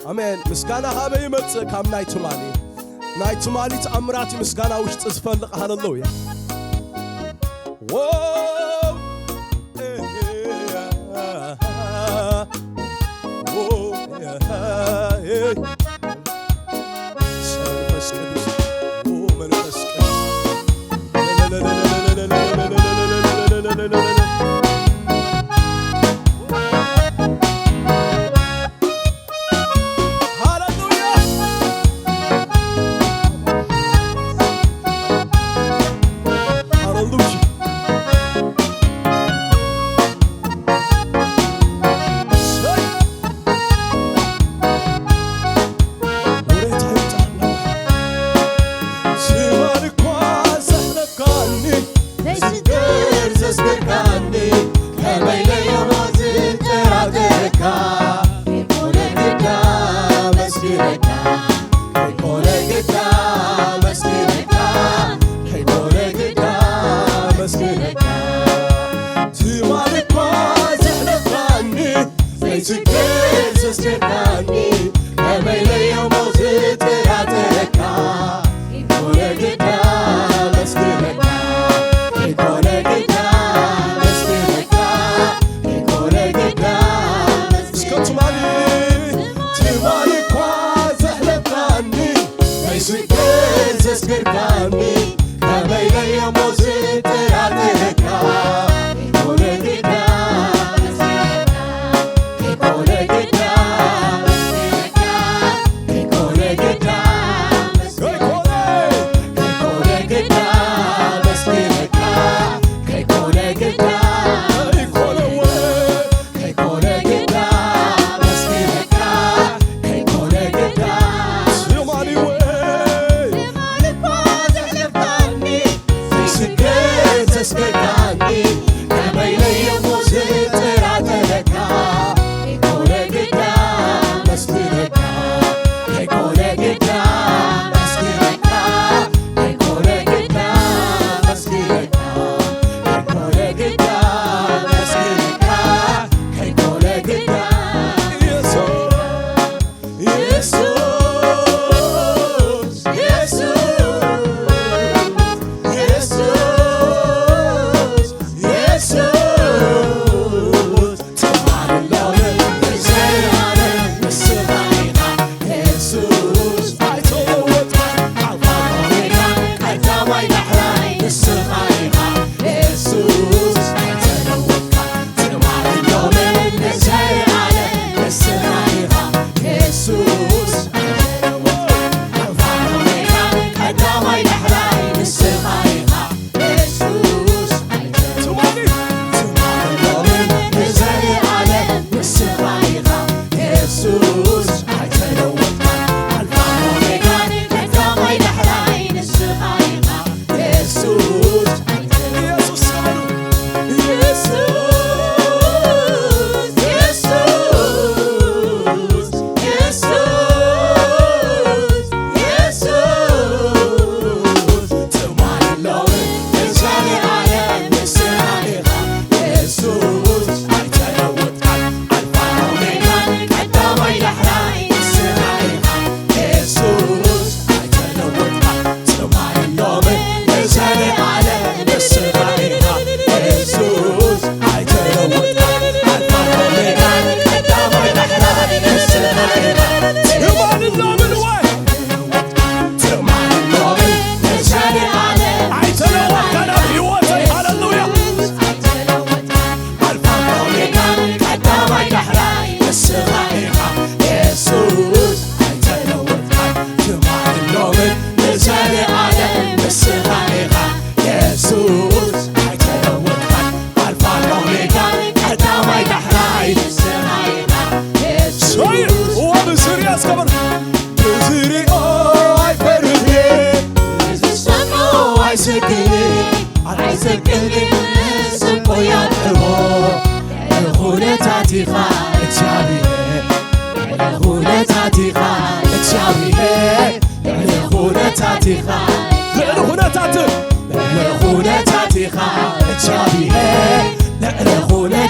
አሜን ምስጋና ሃበይ መጽ ካብ ናይ ትማሊ ተአምራት ምስጋና ውሽጥ ዝፈልቅ ሃሌሉያ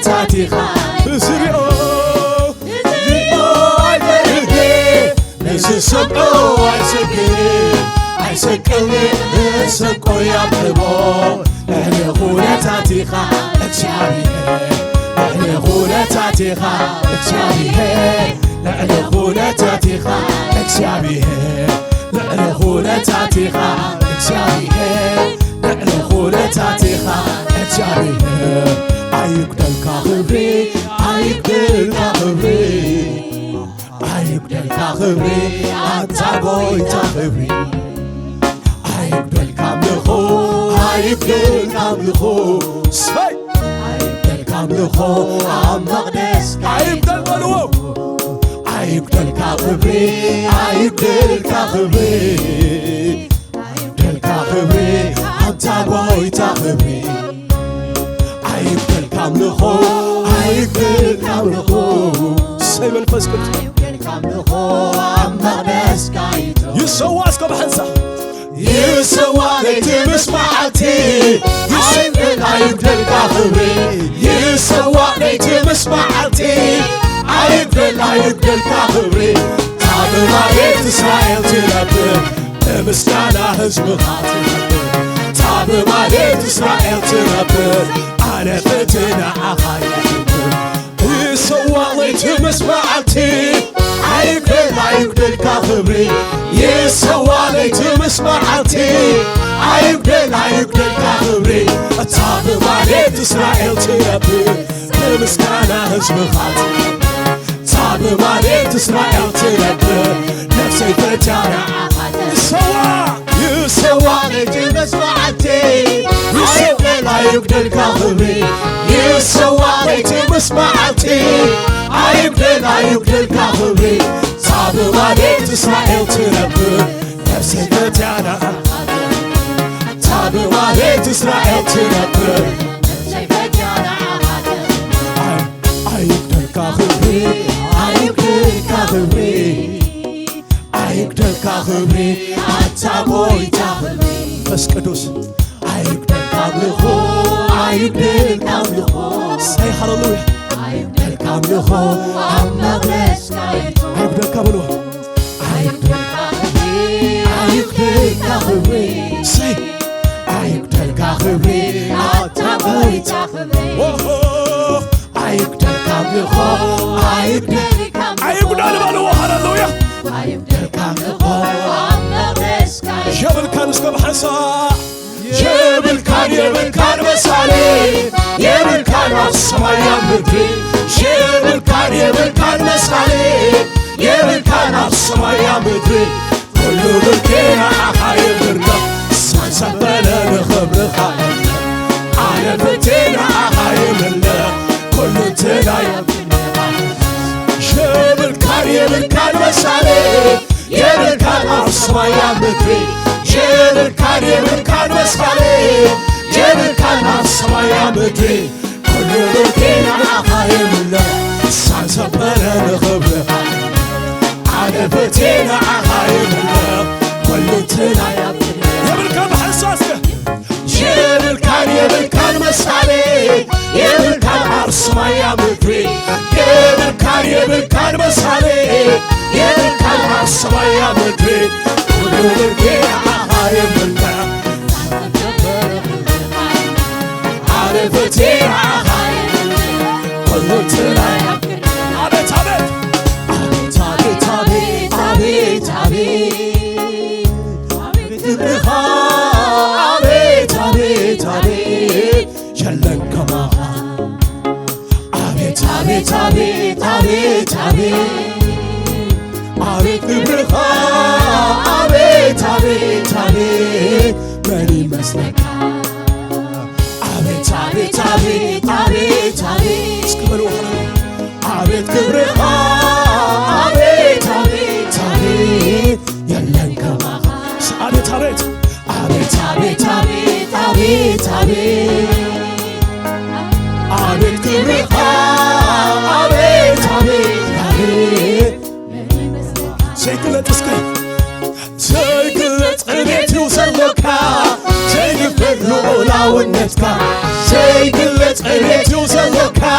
Tatiha, سمعوا عيسكني سنقو يبلبو لأني غولتاتيخا اكشابيه لأني غولتاتيخا اكشابيه لأني غولتاتيخا اكشابيه لأني غولتاتيخا اكشابيه لأني غولتاتيخا اكشابيه عيقدل كاخبري عيقدل كاخبري عيقدل كاخبري عتابوي تاخبري عيقدل كاملخو عيقدل كاملخو عيقدل كاملخو عم مقدس عيقدل ملوو عيقدل كاخبري عيقدل كاخبري عيقدل كاخبري عتابوي تاخبري عيقدل كاملخو عيقدل كاملخو سيمن فسكت عيقدل كاملخو عم مقدس كايتو يسواسكو بحنسا يسوالي تمسمعتي عيقدل كاخبري يسوالي تمسمعتي عيقدل كاخبري تعب مالك إسرائيل تنبر مسكانا هزم خاطر تعب مالك إسرائيل تنبر على فتنا أخايا يسوالي تمسمعتي عيقدل كاخبري يسوالي تمسمعتي عيقدل كاخبري تعب مالك إسرائيل تنبر مسكانا هزم خاطر تعب مالك إسرائيل تنبر نفسي فتانا يسوالي تمسمعتي عيقدل كاخبري يسوالي تمسمعتي عيقدل كاخبري تعب مالك إسرائيل تنبر نفسي فتانا تعب مالك إسرائيل تنبر نفسي فتانا عيقدل كاخبري عيقدل كاخبري عيقدل كاخبري عتابوي تاخبري بس قدوس عيقدل كاملخو عيقدل كاملخو سي هاللويا عيقدل كاملخو عم مقدس كايتو عيقدل كاملخو عيقدل كاخبري عيقدل كاخبري سي عيقدل كاخبري عتابوي تاخبري عيقدل كاملخو عيقدل كاملخو عيقدل بالو هاللويا عيقدل كاملخو عم مقدس كايتو جبل كان اسكو بحنسا جبل كان مسالي يبل كان السمايا مدري جبل كان مسالي يبل كان السمايا مدري كل الكينا أخايا برنا سنسبنا نخبر خايا على فتنا أخايا منا كل تنايا جبل كان مسالي يبل كان السمايا مدري جبل كان مسالي جبل كان السمايا مدري كل الكينا أخايا منا سنسبنا نخبر على فتنا أخايا منا كل تنايا يبل كان حساسك جبل كان مسالي يبل كان السمايا مدري جبل كان مسالي يبل كان السمايا مدري كل الكينا أخايا منا على فتنا أخايا منا كل تنايا عبيت جلن كماها عبيت نبرخا عبيت ماني مسلكا عبيت اسكبلوا عبيت نبرخا عبيت يلن كماها عبيت كبرها عبيت شيكلت اسكي شيكلت عبيت يوصلوكا شيكلت لولا ونتكا شيكلت عبيت يوصلوكا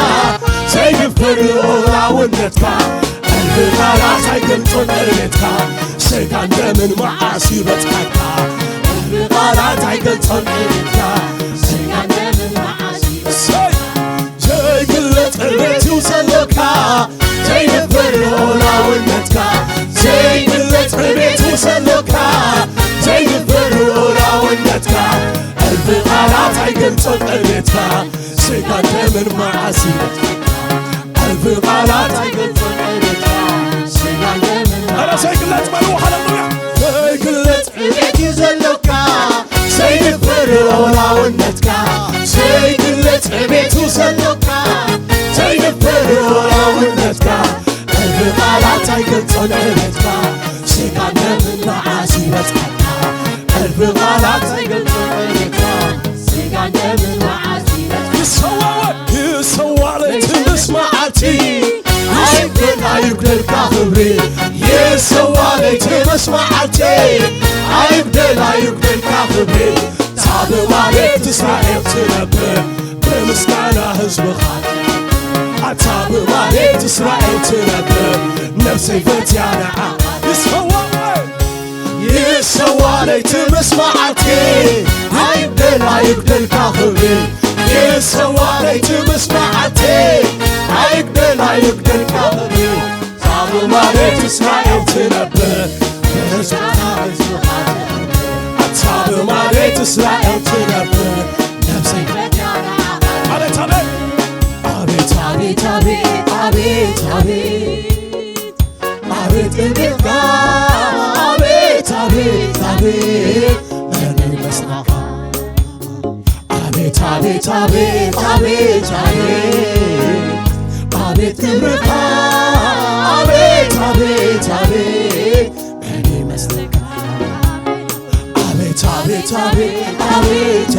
شيكلت لولا ونتكا البغارة شيكلت عبيتكا ስጋን ደምን መዓሲ በጽሐካ ቃላት አይገልጸን ቅሬታ ስጋን ደምን መዓሲ ዘይግለጥ ቤት ይውሰለካ ዘይነበር ላውነትካ ዘይግለጥ ቤት ይውሰለካ ዘይነበር ላውነትካ እልፍ ቃላት አይገልጸን ቅሬታ ስጋን ደምን መዓሲ እልፍ ቃላት አይገልጸን ቅሬታ ስጋን ደምን ዘይግለጥ በሉ ሃሌሉያ ዘይግለጥ ቤት ይውሰለካ ዘይነበር ላውነትካ ዘይግለጥ ቤት ይውሰለካ ዘይነበር ላውነትካ እልፍ ቃላት አይገልጸን ቅሬታ ስጋን ደምን መዓሲ በጽሐካ እልፍ ቃላት አይገልጸን ቅሬታ ስጋን ደምን መዓሲ ይሰዋል ትመስማዓቲ አይጉደልካ ክብሪ ይሰዋል ትመስማዓቲ አይጉደልካ ክብሪ ታብ ማለት እስራኤል ትነብር በምስጋና ሕዝብኻ ታብ ማለት እስራኤል ትነብር ነፍሰይ ፈትያነዓ ይሰዋል ትመስማዓቲ አይጉደልካ ክብሪ ይሰዋል ትመስማዓቲ አይጉደልካ ክብሪ ታብ ማለት እስራኤል ትነብር በምስጋና ሕዝብኻ ታብ ማለት እስራኤል ትነብር ነፍሰይ ፈትያነዓ አቤት አቤት አቤት አቤት አቤት አቤት እቤትካ አቤት አቤት አቤት እኔ መስናኻ አቤት አቤት አቤት አቤት አቤት ክብርካ አቤት አቤት አቤት እኔ መስናኻ አቤት አቤት አቤት አቤት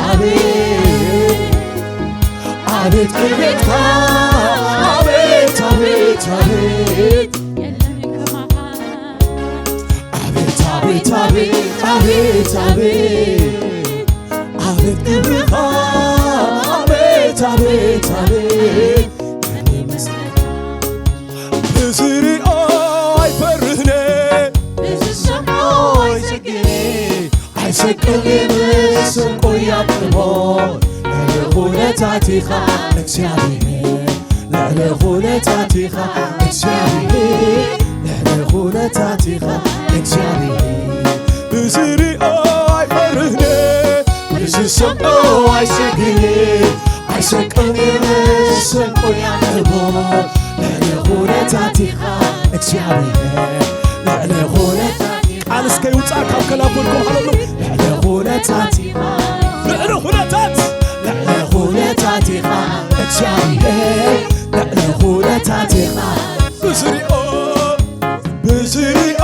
አቤት ክብርካ አቤት አቤት አቤት አቤት አቤት አቤት አቤት ክብርካ አቤት አቤት አቤት እኔ መስናኻ ብዝሪኦ አይፈርህኔ ብዝሰምዖ አይሰግኔ አይሰቅል ምስንቆ ያጥቦ ለሁለታቲኻ እግዚአብሔር ለሁለታቲኻ እግዚአብሔር ለሁለታቲኻ እግዚአብሔር ብዝሪኦ አይፈርህኔ ብዝሰምዖ አይሰግኔ አይሰቅል ምስንቆ ያጥቦ ለሁለታቲኻ እግዚአብሔር ለሁለታቲኻ ቃል እስከ ይውፃ ካብ ከላበልኩም ሃለሉ ለሁለታቲኻ ለሁለታት ለሁለታቲኻ እግዚአብሔር ለሁለታቲኻ ብዝሪኦ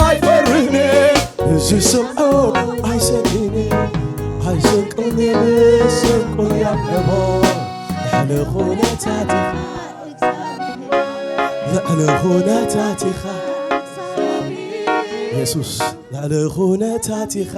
አይፈርህኔ ብዝሰምዖ አይሰግኔ አይሰቅል ምስንቆ ያጥቦ ለሁለታቲኻ ኢየሱስ ለሁለታቲኻ